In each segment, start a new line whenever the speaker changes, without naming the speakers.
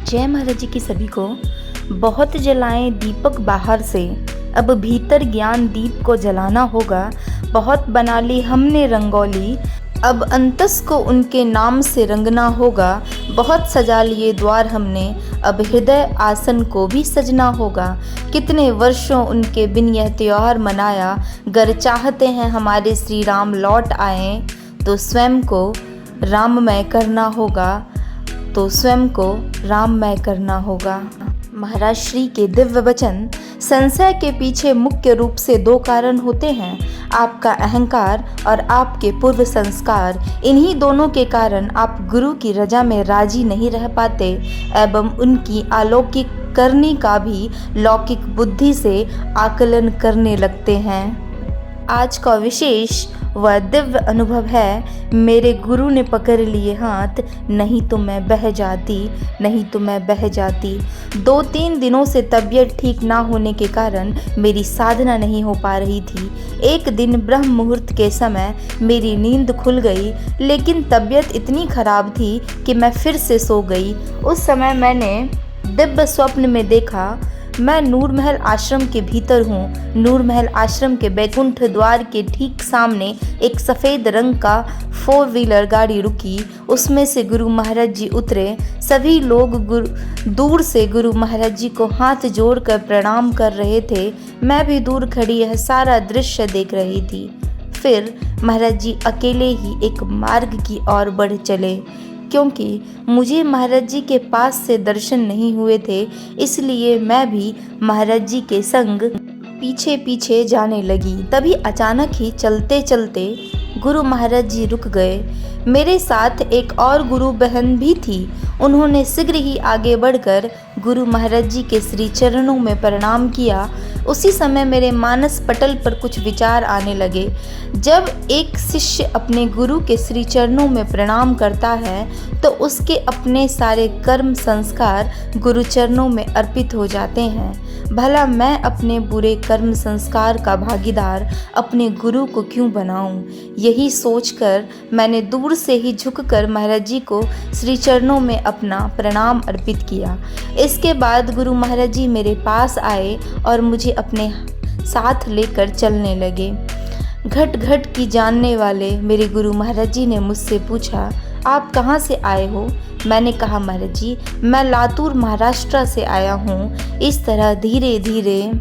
जय महाराज जी की सभी को। बहुत जलाएं दीपक बाहर से, अब भीतर ज्ञान दीप को जलाना होगा। बहुत बना ली हमने रंगोली, अब अंतस को उनके नाम से रंगना होगा। बहुत सजा लिए द्वार हमने, अब हृदय आसन को भी सजना होगा। कितने वर्षों उनके बिन यह त्योहार मनाया, गर चाहते हैं हमारे श्री राम लौट आएं, तो स्वयं को राममय करना होगा, तो स्वयं को राममय करना होगा। महाराज श्री के दिव्य वचन। संशय के पीछे मुख्य रूप से दो कारण होते हैं, आपका अहंकार और आपके पूर्व संस्कार। इन्हीं दोनों के कारण आप गुरु की रजा में राजी नहीं रह पाते एवं उनकी अलौकिक करनी का भी लौकिक बुद्धि से आकलन करने लगते हैं। आज का विशेष व दिव्य अनुभव है, मेरे गुरु ने पकड़ लिए हाथ, नहीं तो मैं बह जाती, नहीं तो मैं बह जाती। 2-3 दिनों से तबीयत ठीक ना होने के कारण मेरी साधना नहीं हो पा रही थी। एक दिन ब्रह्म मुहूर्त के समय मेरी नींद खुल गई, लेकिन तबीयत इतनी खराब थी कि मैं फिर से सो गई। उस समय मैंने दिव्य स्वप्न में देखा, मैं नूर महल आश्रम के भीतर हूँ। नूर महल आश्रम के बैकुंठ द्वार के ठीक सामने एक सफ़ेद रंग का 4 व्हीलर गाड़ी रुकी। उसमें से गुरु महाराज जी उतरे। सभी लोग दूर से गुरु महाराज जी को हाथ जोड़कर प्रणाम कर रहे थे। मैं भी दूर खड़ी यह सारा दृश्य देख रही थी। फिर महाराज जी अकेले ही एक मार्ग की ओर बढ़ चले। क्योंकि मुझे महाराज जी के पास से दर्शन नहीं हुए थे, इसलिए मैं भी महाराज जी के संग पीछे पीछे जाने लगी। तभी अचानक ही चलते चलते गुरु महाराज जी रुक गए। मेरे साथ एक और गुरु बहन भी थी। उन्होंने शीघ्र ही आगे बढ़कर गुरु महाराज जी के श्री चरणों में प्रणाम किया। उसी समय मेरे मानस पटल पर कुछ विचार आने लगे। जब एक शिष्य अपने गुरु के श्री चरणों में प्रणाम करता है तो उसके अपने सारे कर्म संस्कार गुरु चरणों में अर्पित हो जाते हैं। भला मैं अपने बुरे कर्म संस्कार का भागीदार अपने गुरु को क्यों बनाऊं? यही सोचकर मैंने दूर से ही झुककर महाराज जी को श्री चरणों में अपना प्रणाम अर्पित किया। इसके बाद गुरु महाराज जी मेरे पास आए और मुझे अपने साथ लेकर चलने लगे। घट घट की जानने वाले मेरे गुरु महाराज जी ने मुझसे पूछा, आप कहाँ से आए हो? मैंने कहा, महाराज जी मैं लातूर महाराष्ट्र से आया हूँ। इस तरह धीरे धीरे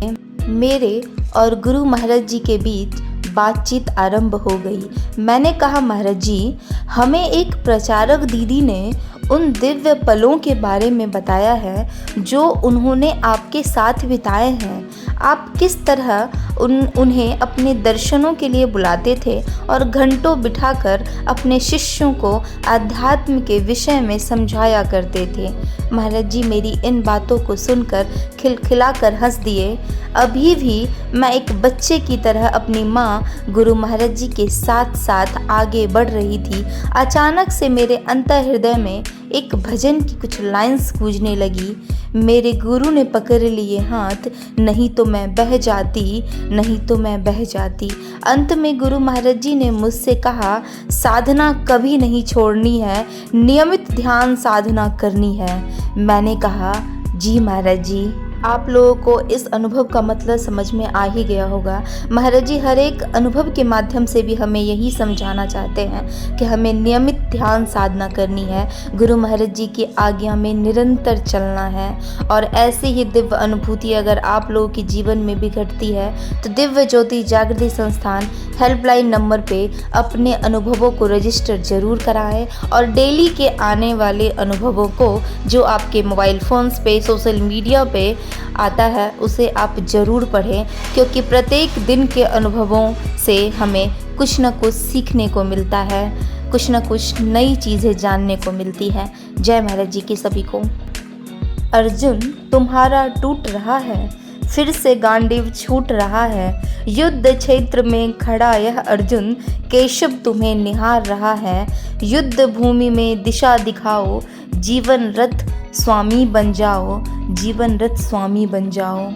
मेरे और गुरु महाराज जी के बीच बातचीत आरंभ हो गई। मैंने कहा, महाराज जी हमें एक प्रचारक दीदी ने उन दिव्य पलों के बारे में बताया है जो उन्होंने आपके साथ बिताए हैं। आप किस तरह उन्हें अपने दर्शनों के लिए बुलाते थे और घंटों बिठाकर अपने शिष्यों को आध्यात्म के विषय में समझाया करते थे। महाराज जी मेरी इन बातों को सुनकर खिलखिलाकर हंस दिए। अभी भी मैं एक बच्चे की तरह अपनी माँ गुरु महाराज जी के साथ साथ आगे बढ़ रही थी। अचानक से मेरे अंतर हृदय में एक भजन की कुछ लाइंस गूंजने लगी। मेरे गुरु ने पकड़ लिए हाथ, नहीं तो मैं बह जाती, नहीं तो मैं बह जाती। अंत में गुरु महाराज जी ने मुझसे कहा, साधना कभी नहीं छोड़नी है, नियमित ध्यान साधना करनी है। मैंने कहा, जी महाराज जी। आप लोगों को इस अनुभव का मतलब समझ में आ ही गया होगा। महाराज जी हर एक अनुभव के माध्यम से भी हमें यही समझाना चाहते हैं कि हमें नियमित ध्यान साधना करनी है, गुरु महाराज जी की आज्ञा में निरंतर चलना है। और ऐसी ही दिव्य अनुभूति अगर आप लोगों के जीवन में भी घटती है तो दिव्य ज्योति जागृति संस्थान हेल्पलाइन नंबर पे अपने अनुभवों को रजिस्टर जरूर कराएं और डेली के आने वाले अनुभवों को जो आपके मोबाइल फ़ोन्स पे सोशल मीडिया पे आता है उसे आप ज़रूर पढ़ें, क्योंकि प्रत्येक दिन के अनुभवों से हमें कुछ न कुछ सीखने को मिलता है, कुछ न कुछ नई चीज़ें जानने को मिलती है। जय महाराज जी की सभी को। अर्जुन तुम्हारा टूट रहा है, फिर से गांडीव छूट रहा है। युद्ध क्षेत्र में खड़ा यह अर्जुन केशव तुम्हें निहार रहा है। युद्ध भूमि में दिशा दिखाओ, जीवन रथ स्वामी बन जाओ, जीवन रथ स्वामी बन जाओ।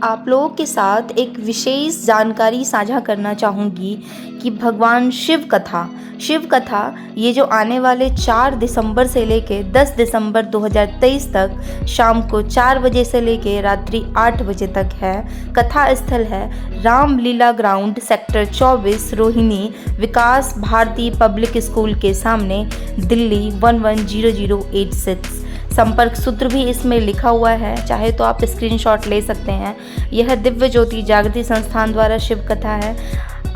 आप लोगों के साथ एक विशेष जानकारी साझा करना चाहूँगी कि भगवान शिव कथा ये जो आने वाले 4 दिसंबर से लेके 10 दिसंबर 2023 तक शाम को 4 बजे से लेके रात्रि 8 बजे तक है। कथा स्थल है रामलीला ग्राउंड, सेक्टर 24, रोहिणी विकास भारती पब्लिक स्कूल के सामने, दिल्ली 110086। संपर्क सूत्र भी इसमें लिखा हुआ है, चाहे तो आप स्क्रीनशॉट ले सकते हैं। यह दिव्य ज्योति जागृति संस्थान द्वारा शिव कथा है।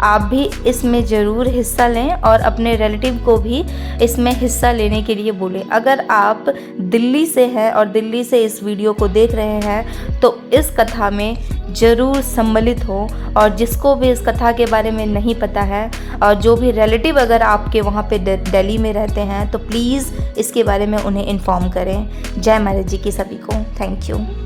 आप भी इसमें ज़रूर हिस्सा लें और अपने रिलेटिव को भी इसमें हिस्सा लेने के लिए बोलें। अगर आप दिल्ली से हैं और दिल्ली से इस वीडियो को देख रहे हैं तो इस कथा में ज़रूर सम्मिलित हो, और जिसको भी इस कथा के बारे में नहीं पता है और जो भी रिलेटिव अगर आपके वहाँ पे दिल्ली में रहते हैं तो प्लीज़ इसके बारे में उन्हें इन्फॉर्म करें। जय महाराज जी की सभी को। Thank you.